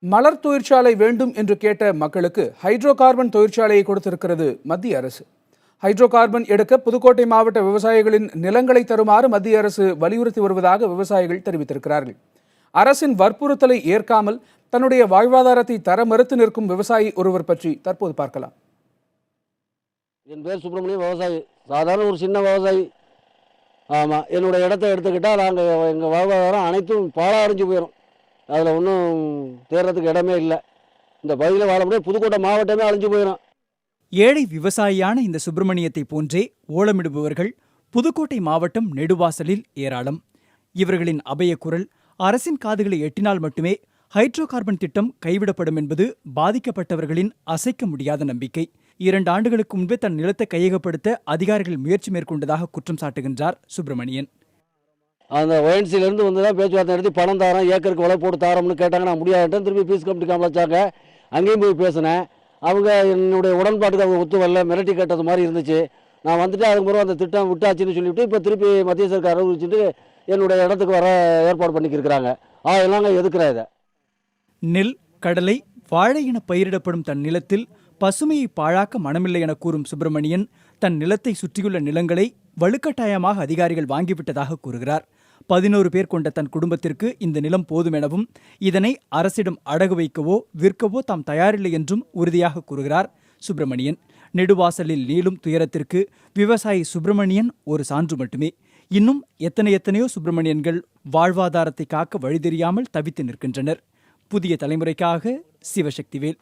மலர் தொழிற்சாலை வேண்டும் என்று கேட்ட மக்களுக்கு ஹைட்ரோ கார்பன் தொழிற்சாலையை கொடுத்திருக்கிறது மத்திய அரசு. ஹைட்ரோ கார்பன் எடுக்க புதுக்கோட்டை மாவட்ட விவசாயிகளின் நிலங்களை தருமாறு மத்திய அரசு வலியுறுத்தி வருவதாக விவசாயிகள் தெரிவித்திருக்கிறார்கள். அரசின் வற்புறுத்தலை ஏற்காமல் தன்னுடைய வாழ்வாதாரத்தை தர மறுத்து நிற்கும் விவசாயி ஒருவர் பற்றி தற்போது பார்க்கலாம். என் பேர் சுப்பிரமணியம், விவசாயி. சாதாரண ஒரு சின்ன விவசாயி. ஆமாம், என்னோடய இடத்த எடுத்துக்கிட்டால் நாங்கள் எங்கள் வாழ்வாதாரம் அனைத்தும் பாழடைஞ்சு போயிடும். அதில் ஒன்றும் தேர்றதுக்கு இடமே இல்லை. இந்த பகுதியில் வாழ முடியாது, புதுக்கோட்டை மாவட்டமே அழிஞ்சு போயிடும். ஏழை விவசாயியான இந்த சுப்பிரமணியத்தை போன்றே ஓலமிடுபவர்கள் புதுக்கோட்டை மாவட்டம் நெடுவாசலில் ஏராளம். இவர்களின் அபய குரல் அரசின் காதுகளை எட்டினால் மட்டுமே ஹைட்ரோ கார்பன் திட்டம் கைவிடப்படும் என்பது பாதிக்கப்பட்டவர்களின் அசைக்க முடியாத நம்பிக்கை. 2 ஆண்டுகளுக்கு முன்பே தன் நிலத்தை கையகப்படுத்த அதிகாரிகள் முயற்சி மேற்கொண்டதாக குற்றம் சாட்டுகின்றார் சுப்பிரமணியன். அந்த ஒயன்சிலேருந்து வந்து தான் பேச்சுவார்த்தை நடத்தி பணம் தாரோம், ஏக்கருக்கு விலை போட்டு தாரோம்னு கேட்டாங்க. நான் முடியாதுன்ட்டு திருப்பி பீஸ் கமிட்டி காமிச்சாங்க. அங்கேயும் போய் பேசினேன். அவங்க என்னுடைய உடன்பாட்டுக்கு அவங்க ஒத்து வரல, மிரட்டி கேட்டது மாதிரி இருந்துச்சு. நான் வந்துட்டு அதுக்கு பிறகு அந்த திட்டம் விட்டாச்சுன்னு சொல்லிவிட்டு இப்போ திருப்பி மத்திய சர்க்கார் அறிவிச்சுட்டு என்னுடைய இடத்துக்கு வர ஏற்பாடு பண்ணிக்கிருக்கிறாங்க. எல்லாங்க எதுக்குறேன் இதை. நெல், கடலை, வாழை என பயிரிடப்படும் தன் நிலத்தில் பசுமையை பாழாக்க மனமில்லை என கூறும் சுப்பிரமணியன் தன் நிலத்தை சுற்றியுள்ள நிலங்களை வலுக்கட்டாயமாக அதிகாரிகள் வாங்கிவிட்டதாக கூறுகிறார். 11 பேர் கொண்ட தன் குடும்பத்திற்கு இந்த நிலம் போதும் எனவும் இதனை அரசிடம் அடகு வைக்கவோ விற்கவோ தாம் தயாரில்லை என்றும் உறுதியாக கூறுகிறார் சுப்பிரமணியன். நெடுவாசலில் நீளும் துயரத்திற்கு விவசாயி சுப்பிரமணியன் ஒரு சான்று மட்டுமே. இன்னும் எத்தனையோ சுப்பிரமணியன்கள் வாழ்வாதாரத்தை காக்க வழி தெரியாமல் தவித்து நிற்கின்றனர். புதிய தலைமுறைக்காக சிவசக்திவேல்.